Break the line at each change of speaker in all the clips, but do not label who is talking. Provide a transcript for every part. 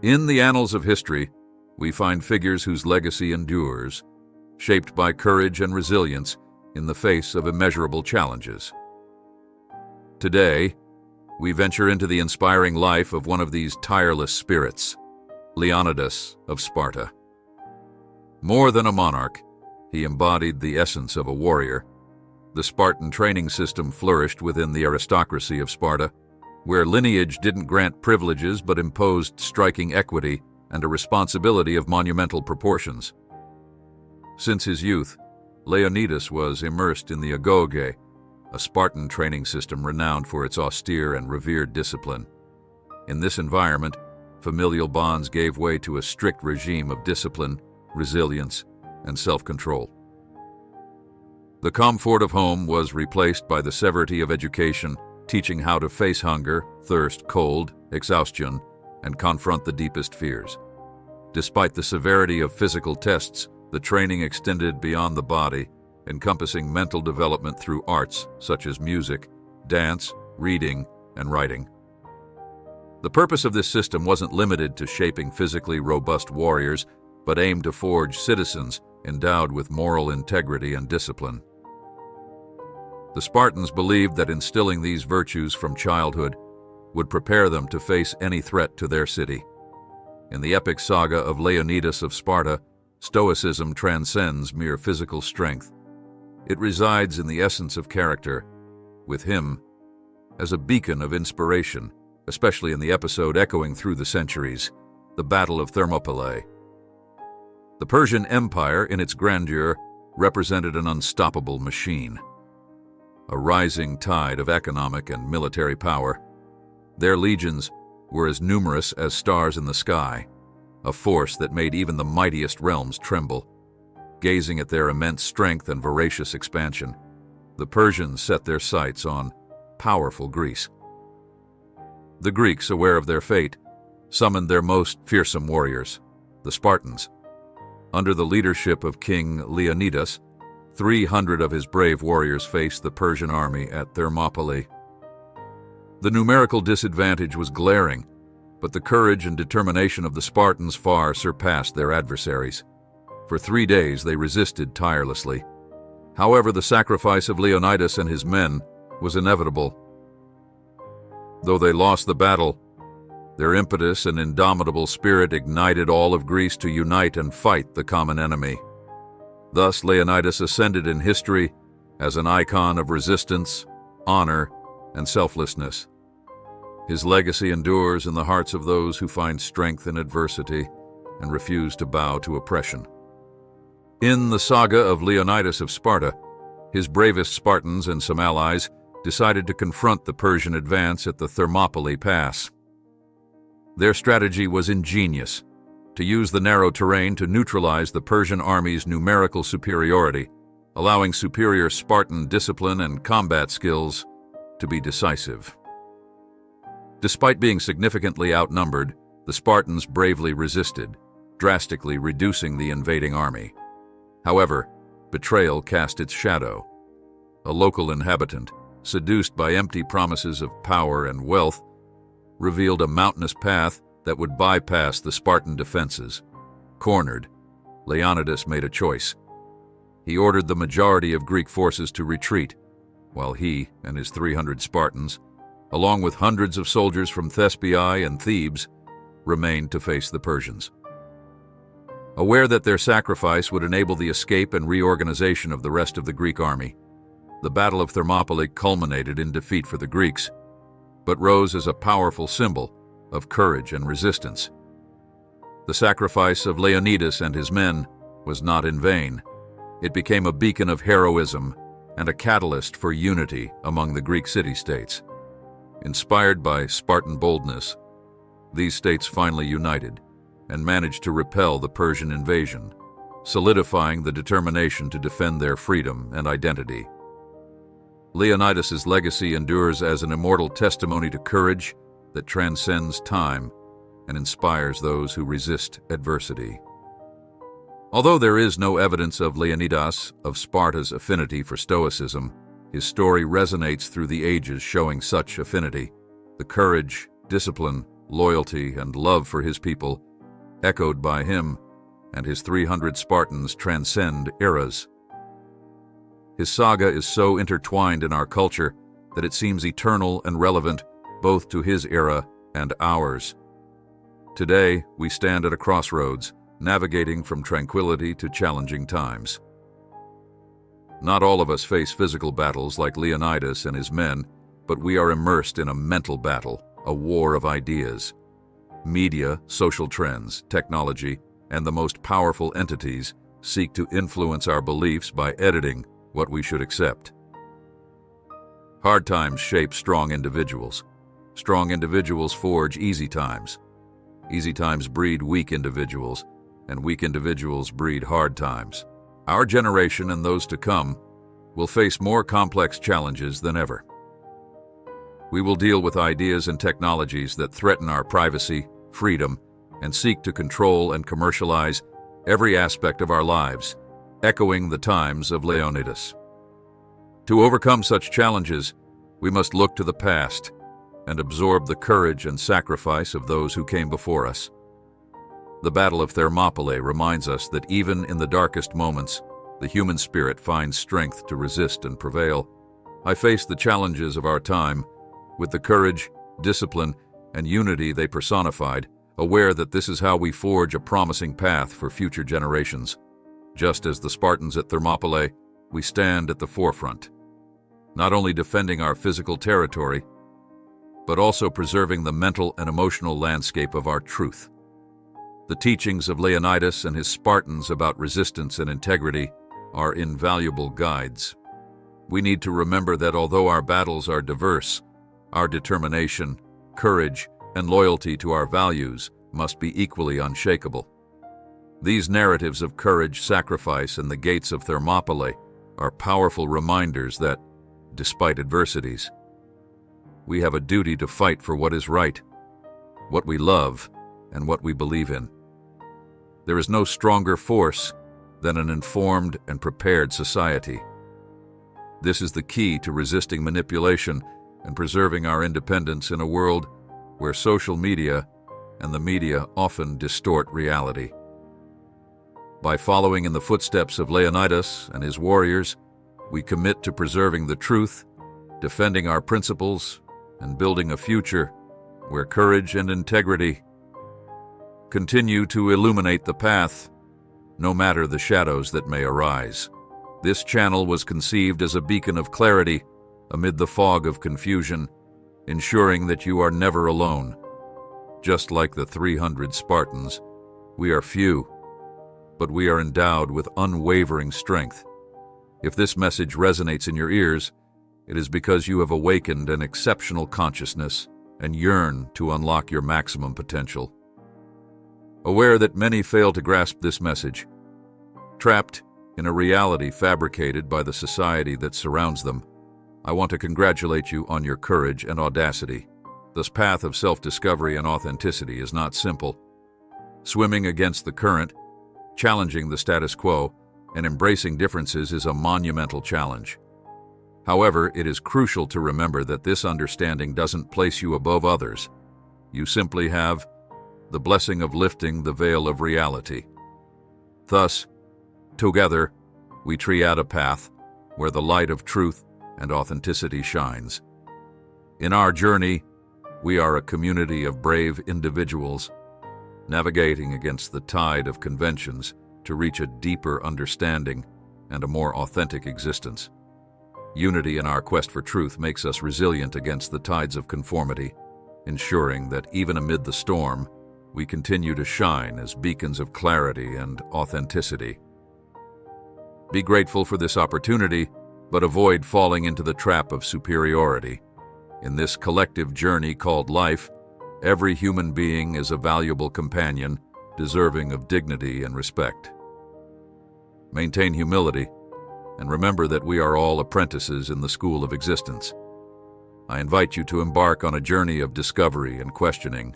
In the annals of history, we find figures whose legacy endures, shaped by courage and resilience in the face of immeasurable challenges. Today, we venture into the inspiring life of one of these tireless spirits, Leonidas of Sparta. More than a monarch, he embodied the essence of a warrior. The Spartan training system flourished within the aristocracy of Sparta, where lineage didn't grant privileges but imposed striking equity and a responsibility of monumental proportions. Since his youth, Leonidas was immersed in the Agoge, a Spartan training system renowned for its austere and revered discipline. In this environment, familial bonds gave way to a strict regime of discipline, resilience, and self-control. The comfort of home was replaced by the severity of education, teaching how to face hunger, thirst, cold, exhaustion, and confront the deepest fears. Despite the severity of physical tests, the training extended beyond the body, encompassing mental development through arts such as music, dance, reading, and writing. The purpose of this system wasn't limited to shaping physically robust warriors, but aimed to forge citizens endowed with moral integrity and discipline. The Spartans believed that instilling these virtues from childhood would prepare them to face any threat to their city. In the epic saga of Leonidas of Sparta, Stoicism transcends mere physical strength. It resides in the essence of character, with him as a beacon of inspiration, especially in the episode echoing through the centuries, the Battle of Thermopylae. The Persian Empire, in its grandeur, represented an unstoppable machine, a rising tide of economic and military power. Their legions were as numerous as stars in the sky, a force that made even the mightiest realms tremble. Gazing at their immense strength and voracious expansion, the Persians set their sights on powerful Greece. The Greeks, aware of their fate, summoned their most fearsome warriors, the Spartans. Under the leadership of King Leonidas, 300 of his brave warriors faced the Persian army at Thermopylae. The numerical disadvantage was glaring, but the courage and determination of the Spartans far surpassed their adversaries. For 3 days they resisted tirelessly. However, the sacrifice of Leonidas and his men was inevitable. Though they lost the battle, their impetus and indomitable spirit ignited all of Greece to unite and fight the common enemy. Thus, Leonidas ascended in history as an icon of resistance, honor, and selflessness. His legacy endures in the hearts of those who find strength in adversity and refuse to bow to oppression. In the saga of Leonidas of Sparta, his bravest Spartans and some allies decided to confront the Persian advance at the Thermopylae Pass. Their strategy was ingenious: to use the narrow terrain to neutralize the Persian army's numerical superiority, allowing superior Spartan discipline and combat skills to be decisive. Despite being significantly outnumbered, the Spartans bravely resisted, drastically reducing the invading army. However, betrayal cast its shadow. A local inhabitant, seduced by empty promises of power and wealth, revealed a mountainous path that would bypass the Spartan defenses. Cornered, Leonidas made a choice. He ordered the majority of Greek forces to retreat, while he and his 300 Spartans, along with hundreds of soldiers from Thespiae and Thebes, remained to face the Persians. Aware that their sacrifice would enable the escape and reorganization of the rest of the Greek army, the Battle of Thermopylae culminated in defeat for the Greeks, but rose as a powerful symbol of courage and resistance. The sacrifice of Leonidas and his men was not in vain. It became a beacon of heroism and a catalyst for unity among the Greek city-states. Inspired by Spartan boldness, these states finally united and managed to repel the Persian invasion, solidifying the determination to defend their freedom and identity. Leonidas's legacy endures as an immortal testimony to courage that transcends time and inspires those who resist adversity. Although there is no evidence of Leonidas of Sparta's affinity for Stoicism, his story resonates through the ages, showing such affinity. The courage, discipline, loyalty, and love for his people, echoed by him and his 300 Spartans, transcend eras. His saga is so intertwined in our culture that it seems eternal and relevant both to his era and ours. Today, we stand at a crossroads, navigating from tranquility to challenging times. Not all of us face physical battles like Leonidas and his men, but we are immersed in a mental battle, a war of ideas. Media, social trends, technology, and the most powerful entities seek to influence our beliefs by editing what we should accept. Hard times shape strong individuals. Strong individuals forge easy times. Easy times breed weak individuals, and weak individuals breed hard times. Our generation and those to come will face more complex challenges than ever. We will deal with ideas and technologies that threaten our privacy, freedom, and seek to control and commercialize every aspect of our lives, echoing the times of Leonidas. To overcome such challenges, we must look to the past and absorb the courage and sacrifice of those who came before us. The Battle of Thermopylae reminds us that even in the darkest moments, the human spirit finds strength to resist and prevail. I face the challenges of our time with the courage, discipline, and unity they personified, aware that this is how we forge a promising path for future generations. Just as the Spartans at Thermopylae, we stand at the forefront, not only defending our physical territory, but also preserving the mental and emotional landscape of our truth. The teachings of Leonidas and his Spartans about resistance and integrity are invaluable guides. We need to remember that although our battles are diverse, our determination, courage, and loyalty to our values must be equally unshakable. These narratives of courage, sacrifice, and the gates of Thermopylae are powerful reminders that, despite adversities, we have a duty to fight for what is right, what we love, and what we believe in. There is no stronger force than an informed and prepared society. This is the key to resisting manipulation and preserving our independence in a world where social media and the media often distort reality. By following in the footsteps of Leonidas and his warriors, we commit to preserving the truth, defending our principles, and building a future where courage and integrity continue to illuminate the path, no matter the shadows that may arise. This channel was conceived as a beacon of clarity amid the fog of confusion, ensuring that you are never alone. Just like the 300 Spartans, we are few, but we are endowed with unwavering strength. If this message resonates in your ears, it is because you have awakened an exceptional consciousness and yearn to unlock your maximum potential. Aware that many fail to grasp this message, trapped in a reality fabricated by the society that surrounds them, I want to congratulate you on your courage and audacity. This path of self-discovery and authenticity is not simple. Swimming against the current, challenging the status quo, and embracing differences is a monumental challenge. However, it is crucial to remember that this understanding doesn't place you above others. You simply have the blessing of lifting the veil of reality. Thus, together, we tread a path where the light of truth and authenticity shines. In our journey, we are a community of brave individuals, navigating against the tide of conventions to reach a deeper understanding and a more authentic existence. Unity in our quest for truth makes us resilient against the tides of conformity, ensuring that even amid the storm, we continue to shine as beacons of clarity and authenticity. Be grateful for this opportunity, but avoid falling into the trap of superiority. In this collective journey called life, every human being is a valuable companion, deserving of dignity and respect. Maintain humility, and remember that we are all apprentices in the school of existence. I invite you to embark on a journey of discovery and questioning,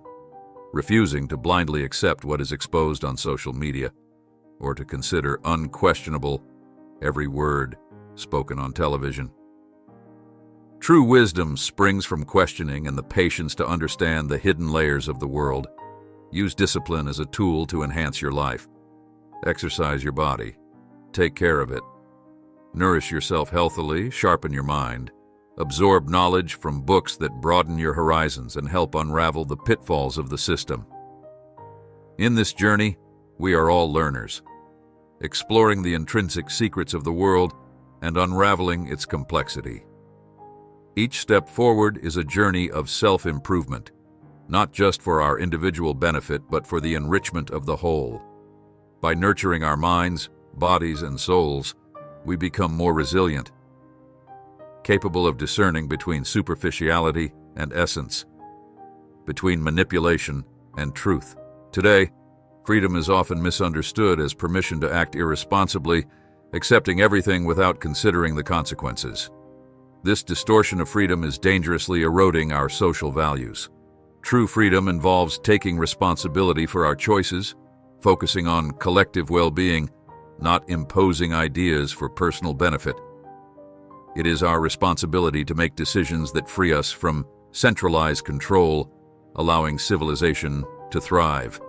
refusing to blindly accept what is exposed on social media, or to consider unquestionable every word spoken on television. True wisdom springs from questioning and the patience to understand the hidden layers of the world. Use discipline as a tool to enhance your life. Exercise your body. Take care of it. Nourish yourself healthily, sharpen your mind. Absorb knowledge from books that broaden your horizons and help unravel the pitfalls of the system. In this journey, we are all learners, exploring the intrinsic secrets of the world and unraveling its complexity. Each step forward is a journey of self-improvement, not just for our individual benefit, but for the enrichment of the whole. By nurturing our minds, bodies, and souls, we become more resilient, capable of discerning between superficiality and essence, between manipulation and truth. Today, freedom is often misunderstood as permission to act irresponsibly, accepting everything without considering the consequences. This distortion of freedom is dangerously eroding our social values. True freedom involves taking responsibility for our choices, focusing on collective well-being, not imposing ideas for personal benefit. It is our responsibility to make decisions that free us from centralized control, allowing civilization to thrive.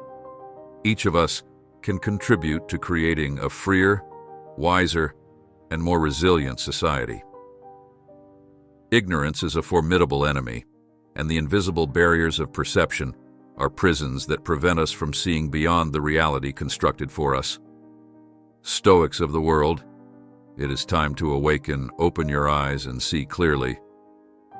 Each of us can contribute to creating a freer, wiser, and more resilient society. Ignorance is a formidable enemy, and the invisible barriers of perception are prisons that prevent us from seeing beyond the reality constructed for us. Stoics of the world, it is time to awaken, open your eyes, and see clearly.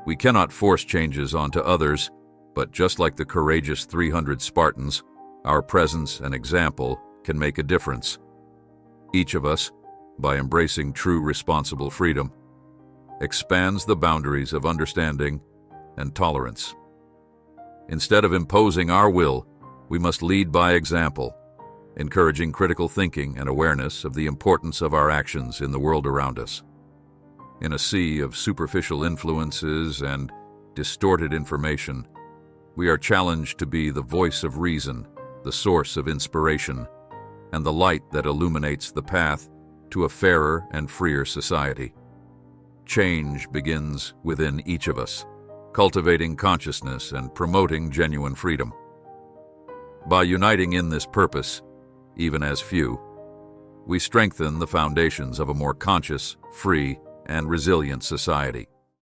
We cannot force changes onto others, but just like the courageous 300 Spartans, our presence and example can make a difference. Each of us, by embracing true responsible freedom, expands the boundaries of understanding and tolerance. Instead of imposing our will, we must lead by example, encouraging critical thinking and awareness of the importance of our actions in the world around us. In a sea of superficial influences and distorted information, we are challenged to be the voice of reason, the source of inspiration, and the light that illuminates the path to a fairer and freer society. Change begins within each of us, cultivating consciousness and promoting genuine freedom. By uniting in this purpose, even as few, we strengthen the foundations of a more conscious, free, and resilient society.